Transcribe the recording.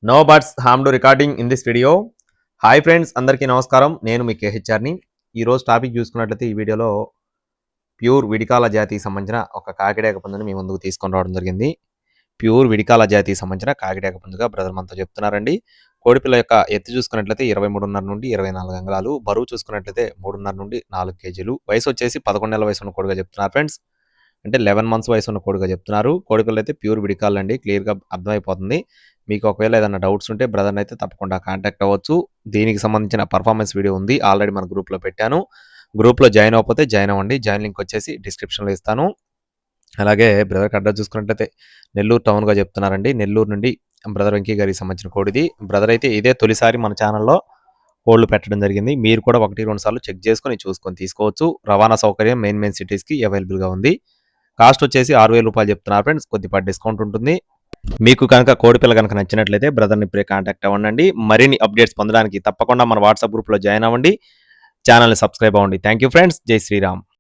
No buts harm to recording in this video. Hi friends, అందరికీ నమస్కారం. నేను మీ కేహెచ్ఆర్ని. ఈరోజు టాపిక్ చూసుకున్నట్లయితే ఈ వీడియోలో ప్యూర్ విడికాల జాతికి సంబంధించిన ఒక కాకిడేక పందుని మీ ముందుకు తీసుకొని రావడం జరిగింది. ప్యూర్ విడికాల జాతికి సంబంధించిన కాకిడేక పందుగా బ్రదర్ మనతో చెప్తున్నారండి. కోడిపిల్ల యొక్క ఎత్తు చూసుకున్నట్లయితే 23.5 నుండి 24 అంగుళాలు, బరువు చూసుకున్నట్లయితే 3.5 నుండి 4 కేజీలు, వయసు వచ్చేసి 11 నెలల వయసు ఉన్న కోడిగా చెప్తున్నారు ఫ్రెండ్స్. అంటే 11 మంత్స్ వయసు ఉన్న కోడిగా చెప్తున్నారు. కోడిపిల్ల అయితే ప్యూర్ విడికాలండి, క్లియర్గా అర్థమైపోతుంది. మీకు ఒకవేళ ఏదైనా డౌట్స్ ఉంటే బ్రదర్ని అయితే తప్పకుండా కాంటాక్ట్ అవ్వచ్చు. దీనికి సంబంధించిన పర్ఫార్మెన్స్ వీడియో ఉంది, ఆల్రెడీ మన గ్రూప్లో పెట్టాను. గ్రూప్లో జాయిన్ అవ్వకపోతే జాయిన్ అవ్వండి. జాయిన్ లింక్ వచ్చేసి డిస్క్రిప్షన్లో ఇస్తాను. అలాగే బ్రదర్కి అడ్రస్ చూసుకున్నట్లయితే నెల్లూరు టౌన్గా చెప్తున్నారండి. నెల్లూరు నుండి బ్రదర్ వెంకీ గారికి సంబంధించిన కోడిది. బ్రదర్ అయితే ఇదే తొలిసారి మన ఛానల్లో కోళ్ళు పెట్టడం జరిగింది. మీరు కూడా 1-2 సార్లు చెక్ చేసుకొని చూసుకొని తీసుకోవచ్చు. రవాణా సౌకర్యం మెయిన్ సిటీస్కి అవైలబుల్గా ఉంది. కాస్ట్ వచ్చేసి 6,000 రూపాయలు చెప్తున్నారు ఫ్రెండ్స్. కొద్దిపాటి డిస్కౌంట్ ఉంటుంది. మీకు కనుక కోడిపిల్ల కనుక నచ్చినట్లయితే బ్రదర్ని ఇప్పుడే కాంటాక్ట్ అవ్వండి. మరిన్ని అప్డేట్స్ పొందడానికి తప్పకుండా మన వాట్సాప్ గ్రూప్లో జాయిన్ అవ్వండి. ఛానల్ని సబ్స్క్రైబ్ అవ్వండి. Thank you friends. జై శ్రీరామ్.